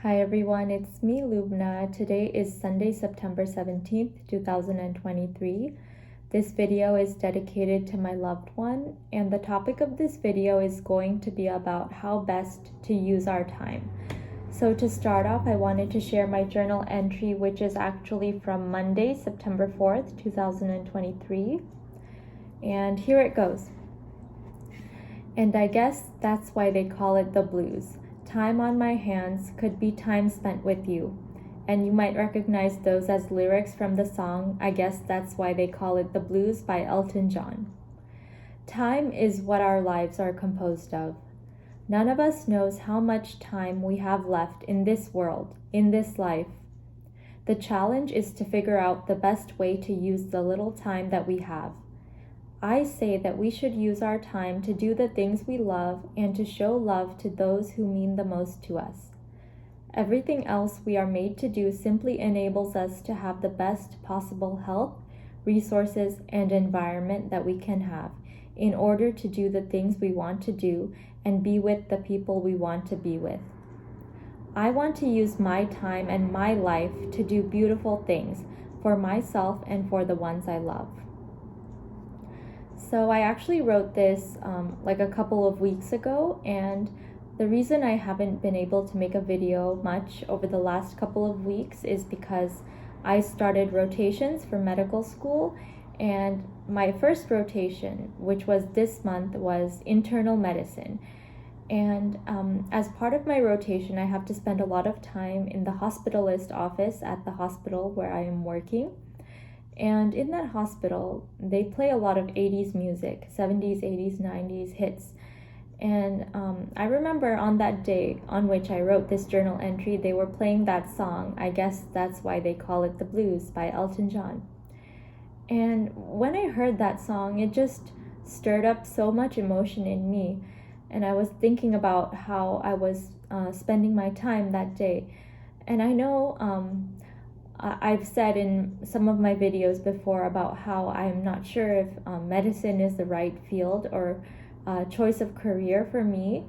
Hi everyone, it's me Lubna. Today is Sunday, September 17th, 2023. This video is dedicated to my loved one, and the topic of this video is going to be about how best to use our time. So to start off, I wanted to share my journal entry, which is actually from Monday, September 4th, 2023. And here it goes. And I guess that's why they call it the blues. Time on my hands could be time spent with you. And you might recognize those as lyrics from the song, I Guess That's Why They Call It the Blues by Elton John. Time is what our lives are composed of. None of us knows how much time we have left in this world, in this life. The challenge is to figure out the best way to use the little time that we have. I say that we should use our time to do the things we love and to show love to those who mean the most to us. Everything else we are made to do simply enables us to have the best possible health, resources, and environment that we can have in order to do the things we want to do and be with the people we want to be with. I want to use my time and my life to do beautiful things for myself and for the ones I love. So I actually wrote this like a couple of weeks ago, and the reason I haven't been able to make a video much over the last couple of weeks is because I started rotations for medical school, and my first rotation, which was this month, was internal medicine. And as part of my rotation, I have to spend a lot of time in the hospitalist office at the hospital where I am working. And in that hospital, they play a lot of 80s music, 70s, 80s, 90s hits. And I remember on that day on which I wrote this journal entry, they were playing that song, I Guess That's Why They Call It the Blues by Elton John. And when I heard that song, it just stirred up so much emotion in me. And I was thinking about how I was spending my time that day. And I know I've said in some of my videos before about how I'm not sure if medicine is the right field or choice of career for me.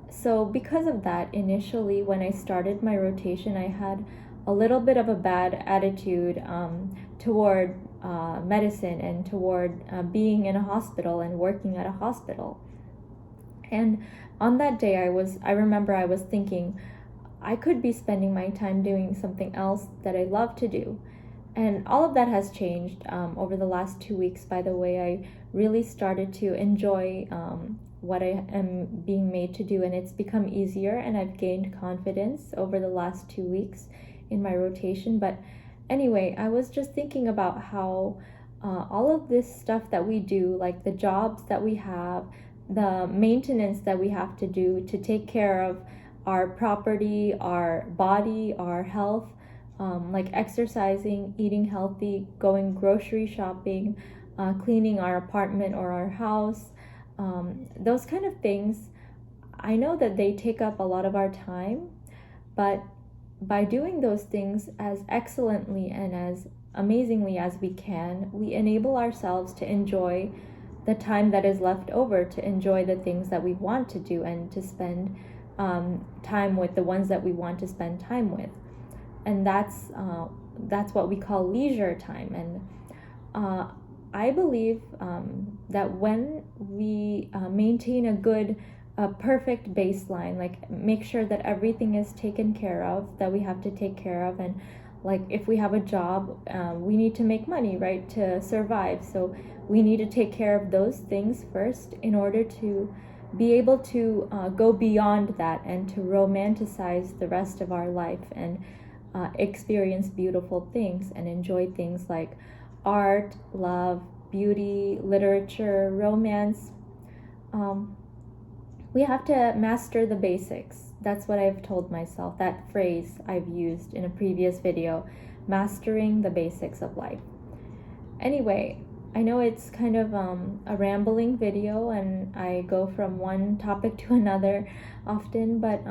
So because of that, initially when I started my rotation, I had a little bit of a bad attitude toward medicine and toward being in a hospital and working at a hospital. And on that day, I remember I was thinking, I could be spending my time doing something else that I love to do. And all of that has changed over the last 2 weeks, by the way. I really started to enjoy what I am being made to do, and it's become easier, and I've gained confidence over the last 2 weeks in my rotation. But anyway, I was just thinking about how all of this stuff that we do, like the jobs that we have, the maintenance that we have to do to take care of our property, our body, our health, like exercising, eating healthy, going grocery shopping, cleaning our apartment or our house, those kind of things. I know that they take up a lot of our time, but by doing those things as excellently and as amazingly as we can, we enable ourselves to enjoy the time that is left over, to enjoy the things that we want to do and to spend time with the ones that we want to spend time with. And that's what we call leisure time. And I believe that when we maintain a good, perfect baseline, like make sure that everything is taken care of that we have to take care of, and like if we have a job, we need to make money, right, to survive. So we need to take care of those things first in order to be able to go beyond that and to romanticize the rest of our life and experience beautiful things and enjoy things like art, love, beauty, literature, romance. We have to master the basics. That's what I've told myself, that phrase I've used in a previous video, mastering the basics of life. Anyway, I know it's kind of a rambling video and I go from one topic to another often, but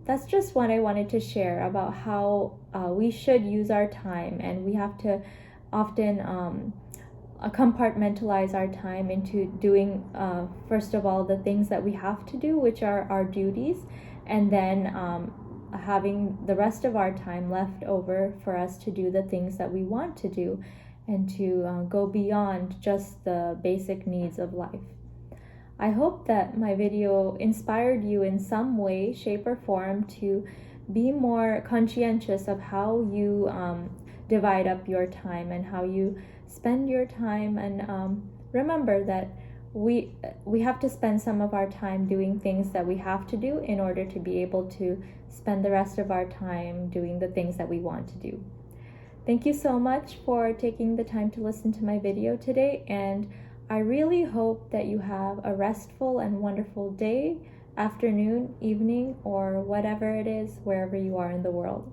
that's just what I wanted to share about how we should use our time, and we have to often compartmentalize our time into doing, first of all, the things that we have to do, which are our duties, and then having the rest of our time left over for us to do the things that we want to do and to go beyond just the basic needs of life. I hope that my video inspired you in some way, shape, or form to be more conscientious of how you divide up your time and how you spend your time. And remember that we have to spend some of our time doing things that we have to do in order to be able to spend the rest of our time doing the things that we want to do. Thank you so much for taking the time to listen to my video today, and I really hope that you have a restful and wonderful day, afternoon, evening, or whatever it is, wherever you are in the world.